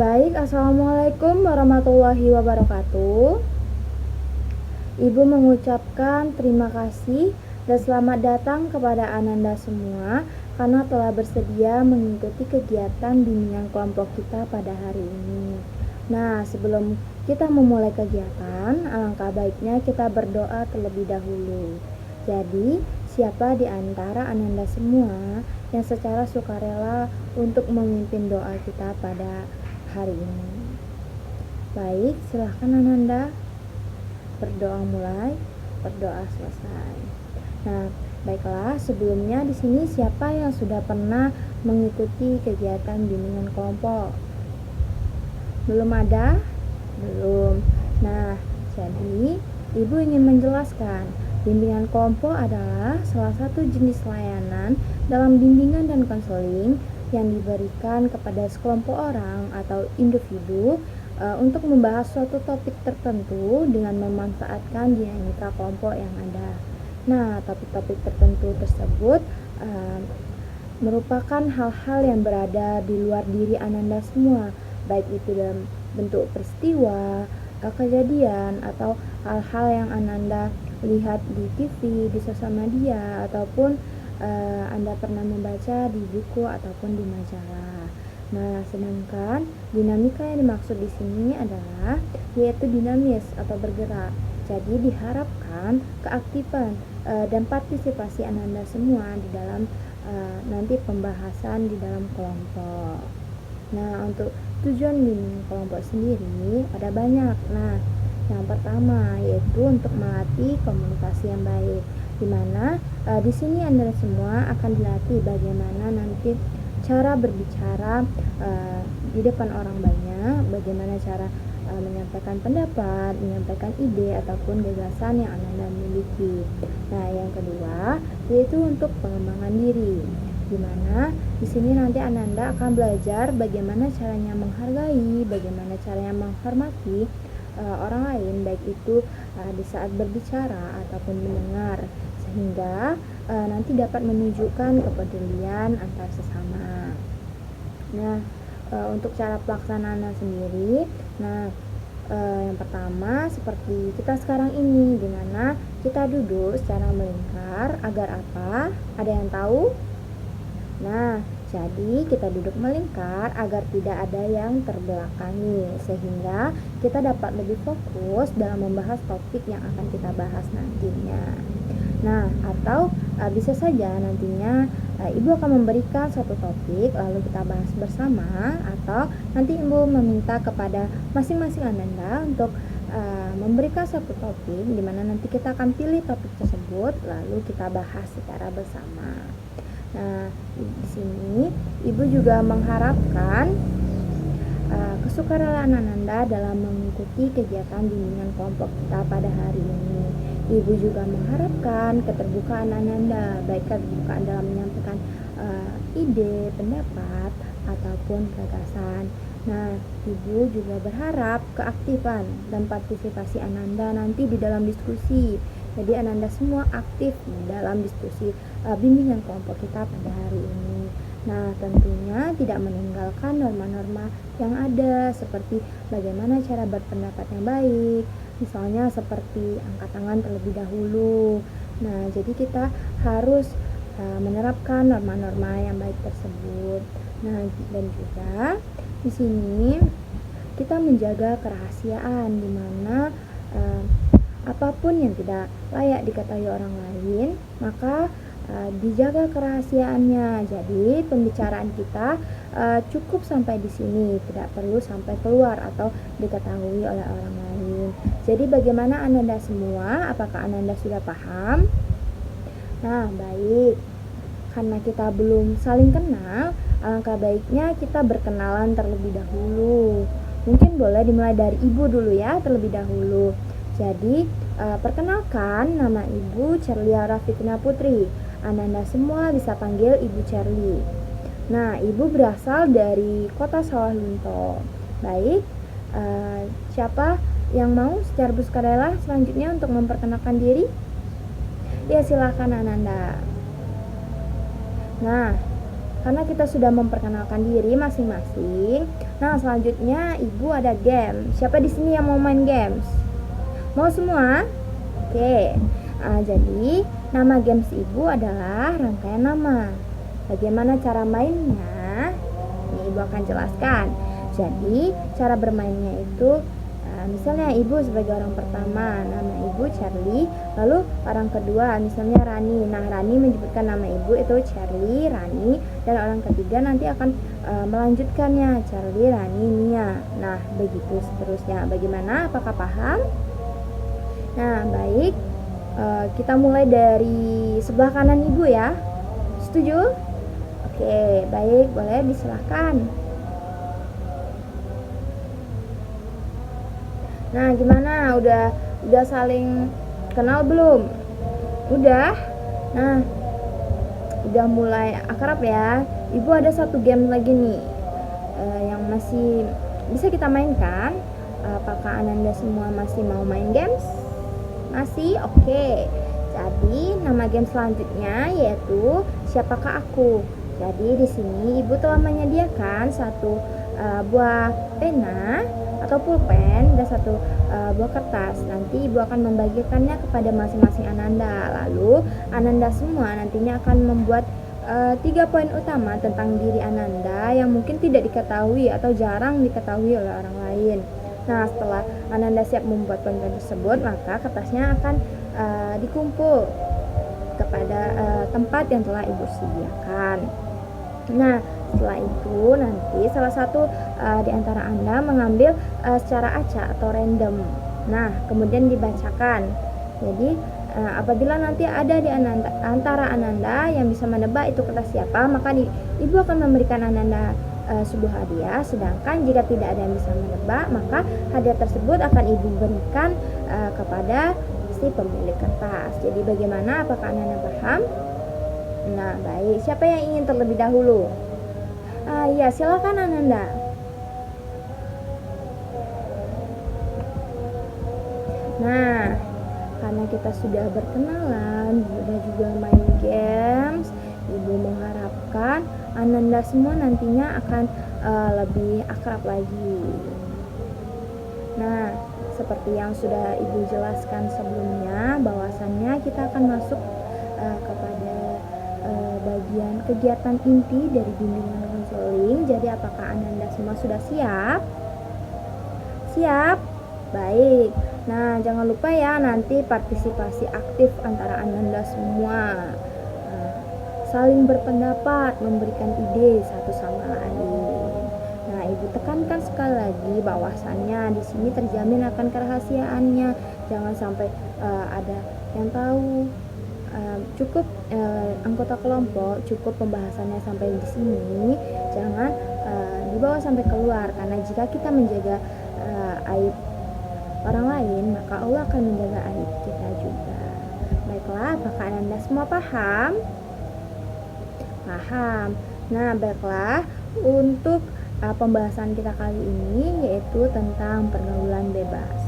Baik, Assalamualaikum warahmatullahi wabarakatuh. Ibu mengucapkan terima kasih dan selamat datang kepada Ananda semua karena telah bersedia mengikuti kegiatan bimbingan kelompok kita pada hari ini. Nah, sebelum kita memulai kegiatan, alangkah baiknya kita berdoa terlebih dahulu. Jadi, siapa di antara Ananda semua yang secara sukarela untuk memimpin doa kita pada hari ini? Baik, silahkan Ananda. Berdoa mulai, berdoa selesai. Nah, baiklah, sebelumnya di sini siapa yang sudah pernah mengikuti kegiatan bimbingan kelompok? Belum ada? Belum. Nah, jadi Ibu ingin menjelaskan, bimbingan kelompok adalah salah satu jenis layanan dalam bimbingan dan konseling yang diberikan kepada sekelompok orang atau individu untuk membahas suatu topik tertentu dengan memanfaatkan dinamika kelompok yang ada. Nah, topik-topik tertentu tersebut merupakan hal-hal yang berada di luar diri Ananda semua, baik itu dalam bentuk peristiwa, kejadian, atau hal-hal yang Ananda lihat di TV, di sosial media, ataupun Anda pernah membaca di buku ataupun di majalah. Nah, sedangkan dinamika yang dimaksud di sini adalah yaitu dinamis atau bergerak. Jadi diharapkan keaktifan dan partisipasi Ananda semua di dalam nanti pembahasan di dalam kelompok. Nah, untuk tujuan bimbingan kelompok sendiri ada banyak. Nah, yang pertama yaitu untuk melatih komunikasi yang baik, di mana di sini Anda semua akan dilatih bagaimana nanti cara berbicara di depan orang banyak, bagaimana cara menyampaikan pendapat, menyampaikan ide ataupun gagasan yang Anda miliki. Nah, yang kedua yaitu untuk pengembangan diri, di mana di sini nanti Ananda akan belajar bagaimana caranya menghargai, bagaimana caranya menghormati orang lain, baik itu di saat berbicara ataupun mendengar, sehingga nanti dapat menunjukkan kepedulian antar sesama. Nah, untuk cara pelaksanaannya sendiri, nah yang pertama seperti kita sekarang ini, di mana kita duduk secara melingkar agar apa? Ada yang tahu? Nah, jadi kita duduk melingkar agar tidak ada yang terbelakangi, sehingga kita dapat lebih fokus dalam membahas topik yang akan kita bahas nantinya. Nah, atau bisa saja nantinya Ibu akan memberikan satu topik lalu kita bahas bersama, atau nanti Ibu meminta kepada masing-masing Ananda untuk memberikan satu topik di mana nanti kita akan pilih topik tersebut lalu kita bahas secara bersama. Nah, di sini Ibu juga mengharapkan kesukarelaan Ananda dalam mengikuti kegiatan bimbingan kelompok kita pada hari ini. Ibu juga mengharapkan keterbukaan Ananda, baik keterbukaan dalam menyampaikan ide, pendapat, ataupun gagasan. Nah, Ibu juga berharap keaktifan dan partisipasi Ananda nanti di dalam diskusi. Jadi Ananda semua aktif dalam diskusi bimbingan kelompok kita pada hari ini. Nah, tentunya tidak meninggalkan norma-norma yang ada, seperti bagaimana cara berpendapat yang baik, misalnya seperti angkat tangan terlebih dahulu. Nah, jadi kita harus menerapkan norma-norma yang baik tersebut. Nah, dan juga di sini kita menjaga kerahasiaan, di mana apapun yang tidak layak diketahui orang lain, maka dijaga kerahasiaannya. Jadi pembicaraan kita cukup sampai di sini, tidak perlu sampai keluar atau diketahui oleh orang lain. Jadi bagaimana Ananda semua? Apakah Ananda sudah paham? Nah, baik. Karena kita belum saling kenal, alangkah baiknya kita berkenalan terlebih dahulu. Mungkin boleh dimulai dari Ibu dulu ya, terlebih dahulu. Jadi, perkenalkan, nama Ibu Cerlia Rafiqna Putri. Ananda semua bisa panggil Ibu Cerli. Nah, Ibu berasal dari kota Sawalunto. Baik, siapa yang mau secara sukarela selanjutnya untuk memperkenalkan diri? Ya, silakan Ananda. Nah, karena kita sudah memperkenalkan diri masing-masing. Nah, selanjutnya Ibu ada game. Siapa di sini yang mau main games? Mau semua? Oke. Jadi nama games Ibu adalah rangkaian nama. Bagaimana cara mainnya? Ini Ibu akan jelaskan. Jadi cara bermainnya itu misalnya Ibu sebagai orang pertama, nama Ibu Charlie, lalu orang kedua misalnya Rani. Nah, Rani menyebutkan nama Ibu itu Charlie, Rani, dan orang ketiga nanti akan melanjutkannya Charlie, Rani, Mia. Nah, begitu seterusnya. Bagaimana? Apakah paham? Nah, baik. Kita mulai dari sebelah kanan Ibu ya. Setuju? Oke, baik, boleh disilahkan. Nah, gimana? Udah saling kenal belum? Udah? Nah, udah mulai akrab ya. Ibu ada satu game lagi nih yang masih bisa kita mainkan. Apakah Ananda semua masih mau main games? Masih? Oke. Jadi, nama game selanjutnya yaitu Siapakah Aku. Jadi, di sini Ibu telah menyediakan satu buah pena atau pulpen dan satu buah kertas. Nanti Ibu akan membagikannya kepada masing-masing Ananda. Lalu Ananda semua nantinya akan membuat 3 poin utama tentang diri Ananda yang mungkin tidak diketahui atau jarang diketahui oleh orang lain. Nah, setelah Ananda siap membuat poin-poin tersebut, maka kertasnya akan dikumpul kepada tempat yang telah Ibu sediakan. Nah, setelah itu nanti salah satu di antara Anda mengambil secara acak atau random. Nah, kemudian dibacakan. Jadi apabila nanti ada di antara Ananda yang bisa menebak itu kertas siapa, maka Ibu akan memberikan Ananda sebuah hadiah. Sedangkan jika tidak ada yang bisa menebak, maka hadiah tersebut akan Ibu berikan kepada si pemilik kertas. Jadi bagaimana? Apakah Ananda paham? Nah, baik. Siapa yang ingin terlebih dahulu? Ya, silakan Ananda. Nah, karena kita sudah berkenalan, sudah juga main games, Ibu mengharapkan Ananda semua nantinya akan lebih akrab lagi. Nah, seperti yang sudah Ibu jelaskan sebelumnya, bahwasannya kita akan masuk kepada bagian kegiatan inti dari bimbingan konseling. Jadi apakah Ananda semua sudah siap? Siap? Baik. Nah, jangan lupa ya nanti partisipasi aktif antara Ananda semua. Saling berpendapat, memberikan ide satu sama lain. Nah, Ibu tekankan sekali lagi bahwasannya di sini terjamin akan kerahasiaannya. Jangan sampai ada yang tahu. Cukup anggota kelompok, cukup pembahasannya sampai di sini, jangan dibawa sampai keluar, karena jika kita menjaga aib orang lain, maka Allah akan menjaga aib kita juga. Baiklah, apakah Anda semua paham? Paham. Nah, baiklah, untuk pembahasan kita kali ini yaitu tentang pergaulan bebas.